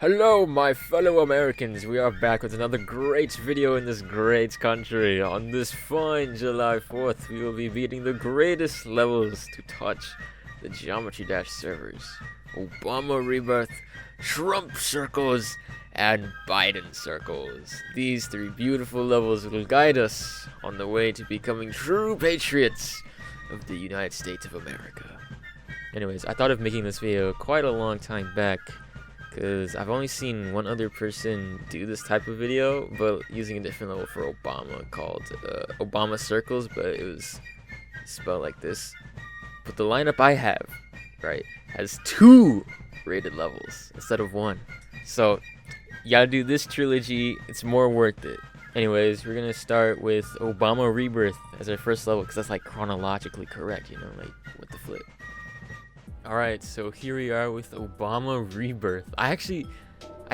Hello, my fellow Americans. We are back with another great video in this great country. On this fine July 4th, we will be beating the greatest levels to touch the Geometry Dash servers. Obama Rebirth, Trump Circles, and Biden Circles. These three beautiful levels will guide us on the way to becoming true patriots of the United States of America. Anyways, I thought of making this video quite a long time back, because I've only seen one other person do this type of video, but using a different level for Obama called Obama Circles, but it was spelled like this. But the lineup I have, right, has 2 rated levels instead of 1. So, you gotta do this trilogy, it's more worth it. Anyways, we're gonna start with Obama Rebirth as our first level, because that's like chronologically correct, you know, like, what the flip. Alright, so here we are with Obama Rebirth. I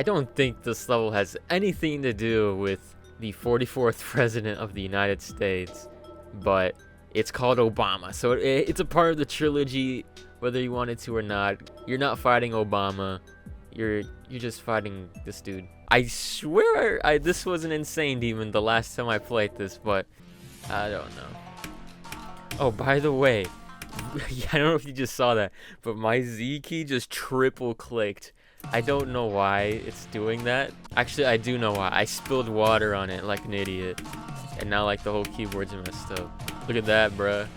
don't think this level has anything to do with the 44th President of the United States, but it's called Obama, so it's a part of the trilogy, whether you wanted to or not. You're not fighting Obama, you're just fighting this dude. I swear this was an insane demon the last time I played this, but I don't know. Oh, by the way, I don't know if you just saw that, but my Z key just triple clicked. I don't know why it's doing that. Actually, I do know why. I spilled water on it like an idiot, and now like the whole keyboard's messed up. Look at that, bruh.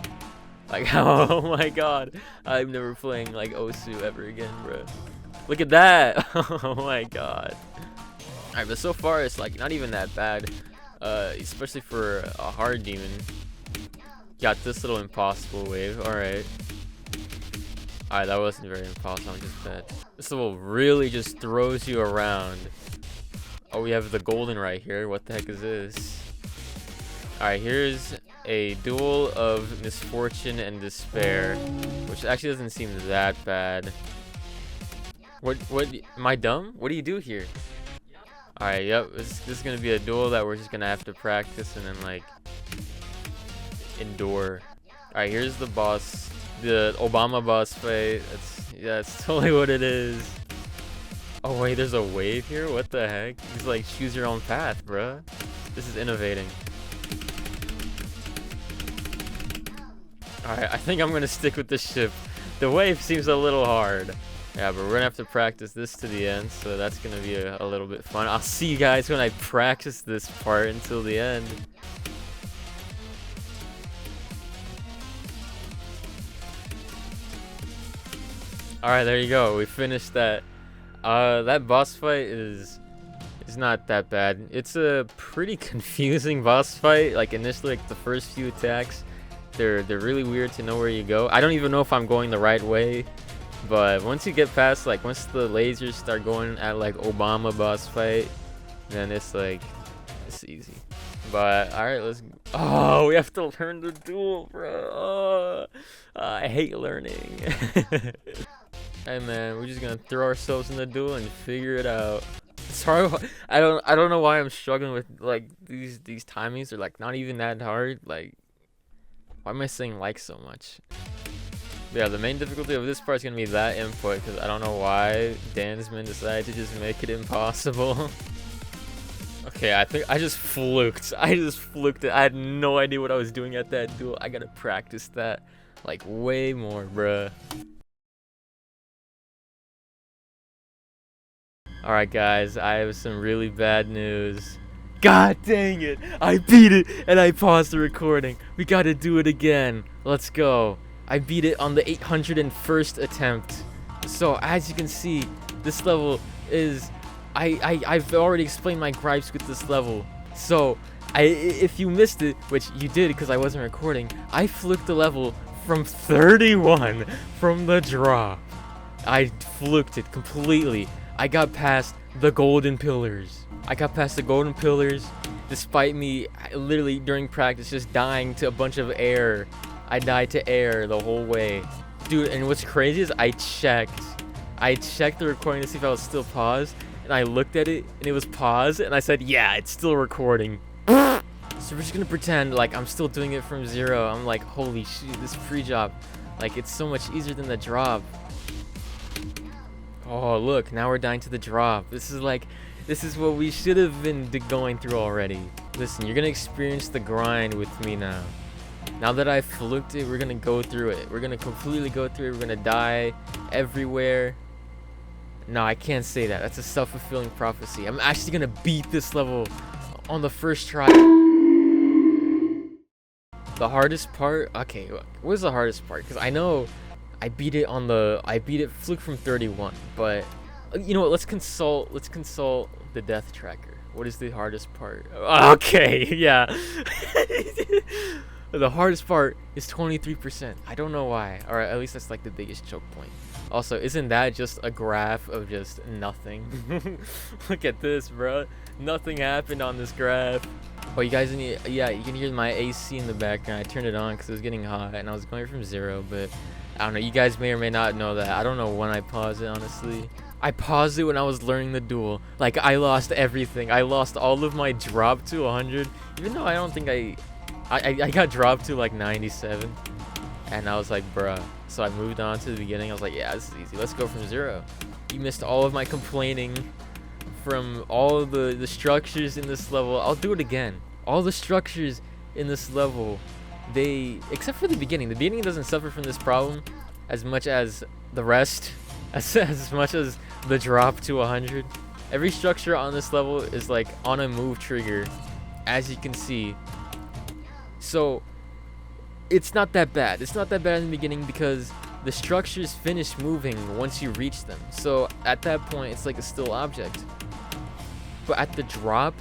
Like, oh my god, I'm never playing like Osu ever again, bruh. Look at that. Oh my god. Alright, but so far it's like not even that bad, especially for a hard demon. Got this little impossible wave. Alright, that wasn't very impossible, I'm just bad. This level really just throws you around. Oh, we have the golden right here. What the heck is this? Alright, here's a duel of misfortune and despair, which actually doesn't seem that bad. What am I dumb? What do you do here? Alright, yep, this is gonna be a duel that we're just gonna have to practice and then like endure. Alright, here's the boss, the Obama boss fight. That's totally what it is. Oh wait, there's a wave here? What the heck? He's like, choose your own path, bruh. This is innovating. Alright, I think I'm gonna stick with this ship. The wave seems a little hard. Yeah, but we're gonna have to practice this to the end, so that's gonna be a little bit fun. I'll see you guys when I practice this part until the end. Alright, there you go. We finished that. That boss fight is not that bad. It's a pretty confusing boss fight. Like initially, like the first few attacks, they're really weird to know where you go. I don't even know if I'm going the right way. But once you get past, like once the lasers start going at like Obama boss fight, then it's like it's easy. But alright, let's. Oh, we have to learn the duel, bro. Oh, I hate learning. Hey man, we're just gonna throw ourselves in the duel and figure it out. Sorry, I don't know why I'm struggling with like these timings. They're like not even that hard. Like, why am I saying like so much? But yeah, the main difficulty of this part is gonna be that input, because I don't know why Dansman decided to just make it impossible. Okay, I think I just fluked. I it. I had no idea what I was doing at that duel. I gotta practice that like way more, bruh. Alright guys, I have some really bad news. God dang it! I beat it and I paused the recording. We gotta do it again. Let's go. I beat it on the 801st attempt. So as you can see, this level is... I've already explained my gripes with this level. So if you missed it, which you did because I wasn't recording, I fluked the level from 31 from the drop. I fluked it completely. I got past the golden pillars. Despite me literally during practice just dying to a bunch of air. I died to air the whole way. Dude, and what's crazy is I checked the recording to see if I was still paused, and I looked at it and it was paused, and I said, yeah, it's still recording. So we're just gonna pretend like I'm still doing it from 0. I'm like, holy shit, this pre-job, like it's so much easier than the drop. Oh, look, now we're dying to the drop. This is what we should have been going through already. Listen, you're gonna experience the grind with me now. Now that I've fluked it, we're gonna go through it. We're gonna completely go through it. We're gonna die everywhere. No, I can't say that. That's a self-fulfilling prophecy. I'm actually gonna beat this level on the first try. The hardest part? Okay, what is the hardest part? Because I know I beat it fluke from 31, but you know what? Let's consult the death tracker. What is the hardest part? Okay, yeah. The hardest part is 23%. I don't know why, or at least that's like the biggest choke point. Also, isn't that just a graph of just nothing? Look at this, bro. Nothing happened on this graph. Oh, you guys need, yeah, you can hear my AC in the background. I turned it on because it was getting hot and I was going from 0, but I don't know. You guys may or may not know that. I don't know when I paused it, honestly. I paused it when I was learning the duel. Like, I lost everything. I lost all of my drop to 100, even though I don't think I got dropped to like 97. And I was like, bruh. So I moved on to the beginning. I was like, yeah, this is easy. Let's go from 0. You missed all of my complaining from all of the structures in this level. I'll do it again. All the structures in this level, except for the beginning doesn't suffer from this problem as much as the rest, as much as the drop to 100. Every structure on this level is like on a move trigger, as you can see. So it's not that bad. It's not that bad in the beginning because the structures finish moving once you reach them. So at that point, it's like a still object. But at the drop,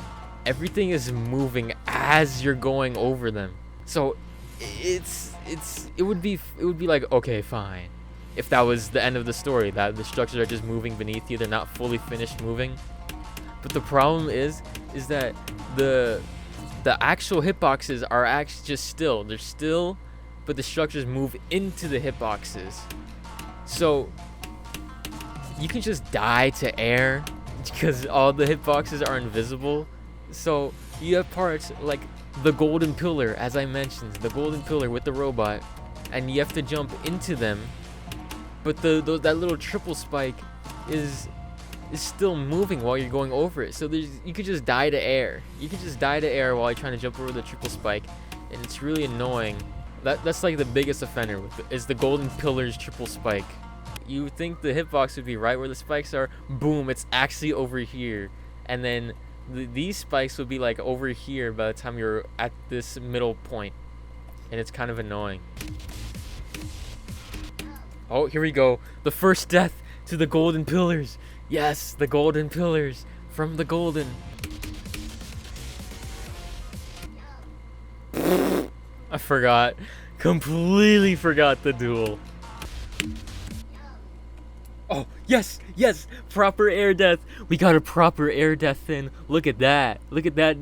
everything is moving as you're going over them. So it would be like, okay, fine, if that was the end of the story, that the structures are just moving beneath you, they're not fully finished moving. But the problem is that the actual hitboxes are actually just still. They're still, but the structures move into the hitboxes. So you can just die to air because all the hitboxes are invisible. So you have parts like the golden pillar, as I mentioned, the golden pillar with the robot, and you have to jump into them. But that little triple spike is still moving while you're going over it. So you could just die to air. You could just die to air while you're trying to jump over the triple spike, and it's really annoying. That's like the biggest offender is the golden pillar's triple spike. You would think the hitbox would be right where the spikes are. Boom, it's actually over here. And then these spikes would be like over here by the time you're at this middle point. And it's kind of annoying. Oh, here we go. The first death to the golden pillars. Yes, the golden pillars from the golden. I forgot. Completely forgot the duel. Oh, yes, yes, proper air death. We got a proper air death in. Look at that. Look at that.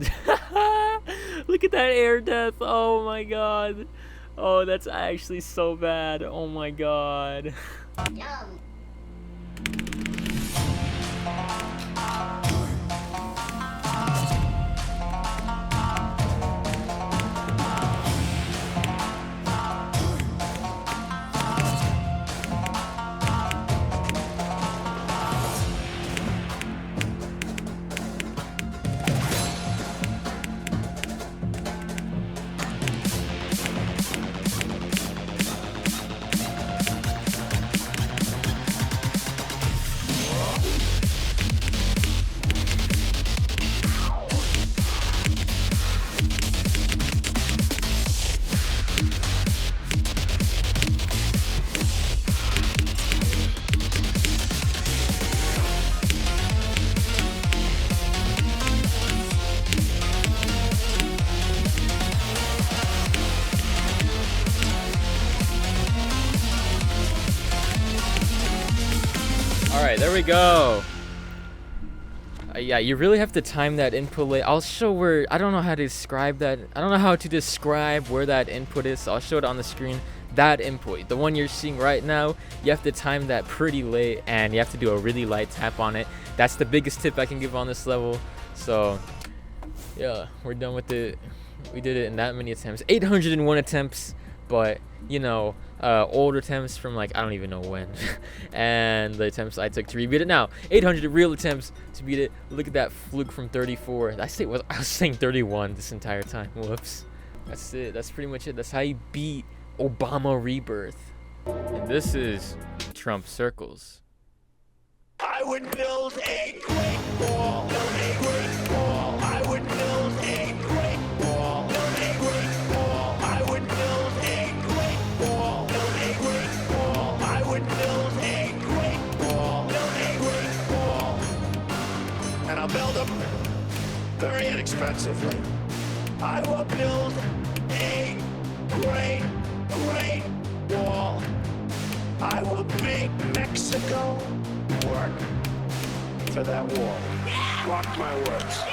Look at that air death. Oh my god. Oh, that's actually so bad. Oh my god. Alright, there we go. Yeah, you really have to time that input late. I'll show where, I don't know how to describe that. I don't know how to describe where that input is, so I'll show it on the screen. That input, the one you're seeing right now, you have to time that pretty late, and you have to do a really light tap on it. That's the biggest tip I can give on this level. So, yeah, we're done with it. We did it in that many attempts. 801 attempts, but you know, old attempts from like I don't even know when, and the attempts I took to rebeat it. Now 800 real attempts to beat it. Look at that fluke from 34. I was saying 31 this entire time. Whoops. That's it. That's pretty much it. That's how you beat Obama Rebirth. And this is Trump Circles. I would build a great wall, a great wall. I would build a great wall, a great wall. I would build a great wall, a great wall. I would build a great wall, a great wall. And I'll build them very inexpensively. I will build a great wall. I will make Mexico work for that wall. Mark my words.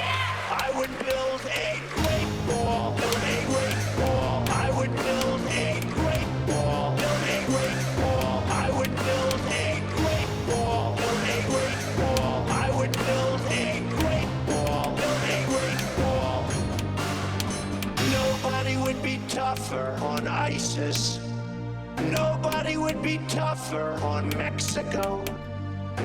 I would build a great wall, a great wall. I would build a great wall, a great wall. I would build a great wall, a great wall. I would build a great wall, a great wall. Nobody would be tougher on ISIS. Nobody would be tougher on Mexico.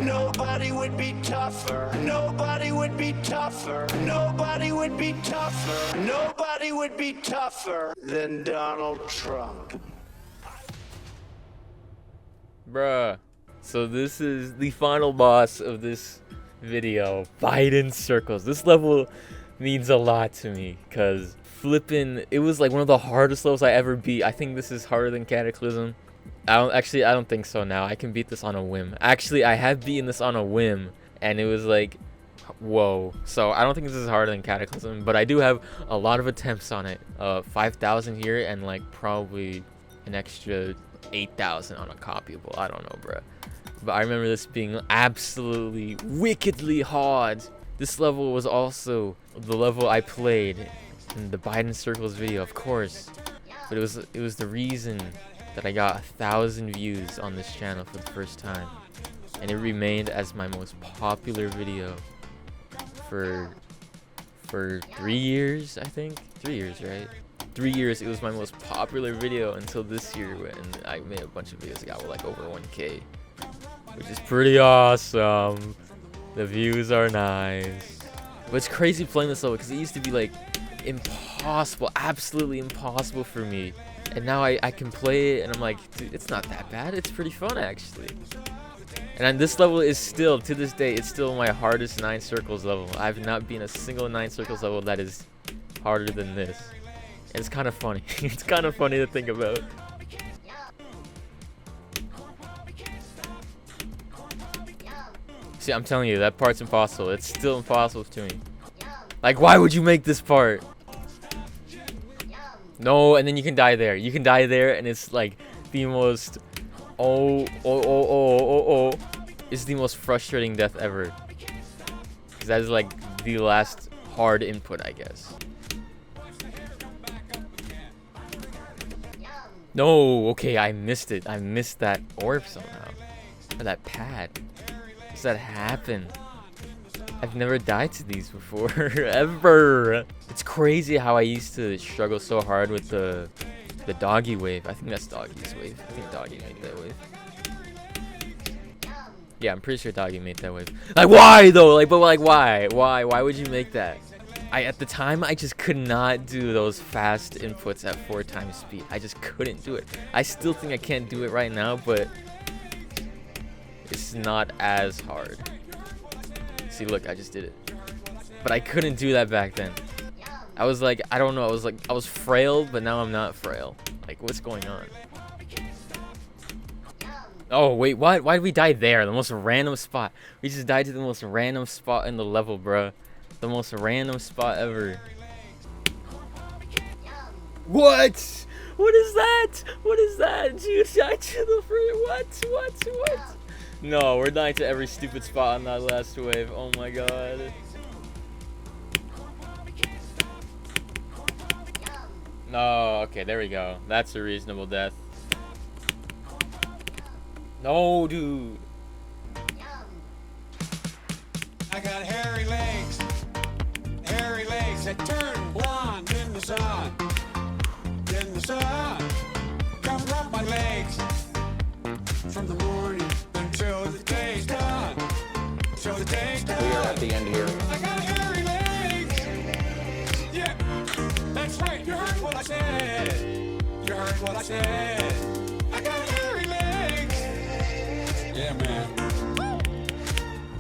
Nobody would be tougher. Nobody would be tougher. Nobody would be tougher. Nobody would be tougher than Donald Trump. Bruh. So this is the final boss of this video, Biden Circles. This level means a lot to me because flipping, it was like one of the hardest levels I ever beat. I think this is harder than Cataclysm. I don't think so now. I can beat this on a whim. Actually, I have beaten this on a whim, and it was like, whoa. So I don't think this is harder than Cataclysm, but I do have a lot of attempts on it. 5,000 here, and like probably an extra 8,000 on a copyable. I don't know, bro. But I remember this being absolutely wickedly hard. This level was also the level I played in the Biden Circles video, of course. But it was the reason that I got 1,000 views on this channel for the first time, and it remained as my most popular video for 3 years. I think 3 years, right? 3 years. It was my most popular video until this year when I made a bunch of videos that got like over 1K, which is pretty awesome. The views are nice, but it's crazy playing this level because it used to be like impossible, absolutely impossible for me. And now I can play it, and I'm like, dude, it's not that bad. It's pretty fun, actually. And this level is still, to this day, it's still my hardest 9 circles level. I've not been a single 9 circles level that is harder than this. And it's kind of funny. It's kind of funny to think about. See, I'm telling you, that part's impossible. It's still impossible to me. Like, why would you make this part? No, and then you can die there. You can die there, and it's like the most it's the most frustrating death ever. Because that is like the last hard input, I guess. No, okay, I missed it. I missed that orb somehow. Or that pad. How does that happen? I've never died to these before, ever. It's crazy how I used to struggle so hard with the doggy wave. I think that's Doggy's wave. I think Doggy made that wave. Yeah, I'm pretty sure Doggy made that wave. Like, why though? Like, but like, why? Why would you make that? At the time, I just could not do those fast inputs at 4 times speed. I just couldn't do it. I still think I can't do it right now, but it's not as hard. See, look, I just did it. But I couldn't do that back then. I was like, I don't know, I was frail, but now I'm not frail. Like, what's going on? Oh, wait, why did we die there? The most random spot. We just died to the most random spot in the level, bruh. The most random spot ever. What? What is that? What is that? You died to the first, what? No, we're dying to every stupid spot on that last wave. Oh my god. No, okay, there we go. That's a reasonable death. No, dude. I got hairy legs that turn blonde in the sun. In the sun. Come right. from the morning until the day's done. Till the day's done. We are at the end here. I got hairy legs. Yeah, that's right. You heard what I said. You heard what I said. I got hairy legs. Yeah, man.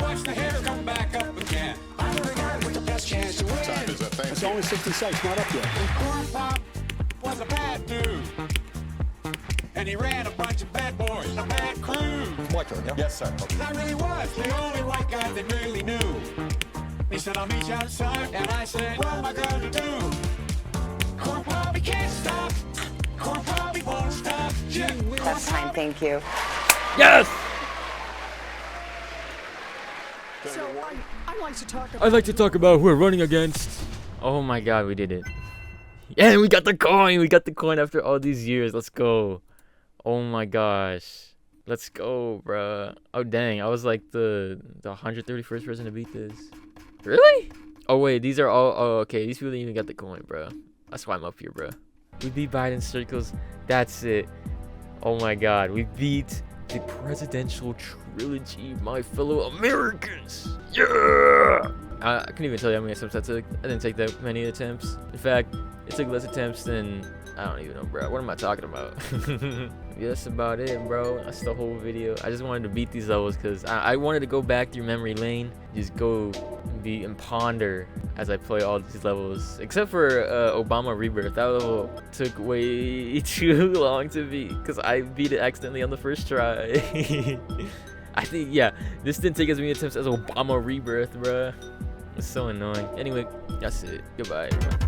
Watch the hair come back up again. I'm the guy with the best chance to win. It's only 66, not up yet. Corn Pop was a bad dude. And he ran a bunch of bad boys, a bad crew. Yes, sir. I really was the only white guy that really knew. He said, I'll meet you outside. And I said, what am I gonna do? Corn Pop, he can't stop. Corn Pop, he won't stop. Yeah. That's fine, thank you. Yes! So I'd like to talk about. I'd like to talk about who we're running against. Oh my god, we did it. Yeah, we got the coin! We got the coin after all these years. Let's go. Oh my gosh. Let's go, bruh. Oh dang, I was like the 131st person to beat this. Really? Oh wait, these are all, oh okay, these people didn't even got the coin, bruh. That's why I'm up here, bruh. We beat Biden circles. That's it. Oh my god, we beat the Presidential Trilogy, my fellow Americans. Yeah! I couldn't even tell you how many attempts I took. I didn't take that many attempts. In fact, it took less attempts than, I don't even know, bro. What am I talking about? Yeah, that's about it, bro. That's the whole video. I just wanted to beat these levels because I wanted to go back through memory lane, just go and ponder as I play all these levels. Except for Obama Rebirth. That level took way too long to beat because I beat it accidentally on the first try. I think, yeah, this didn't take as many attempts as Obama Rebirth, bruh. It's so annoying. Anyway, that's it. Goodbye, everyone.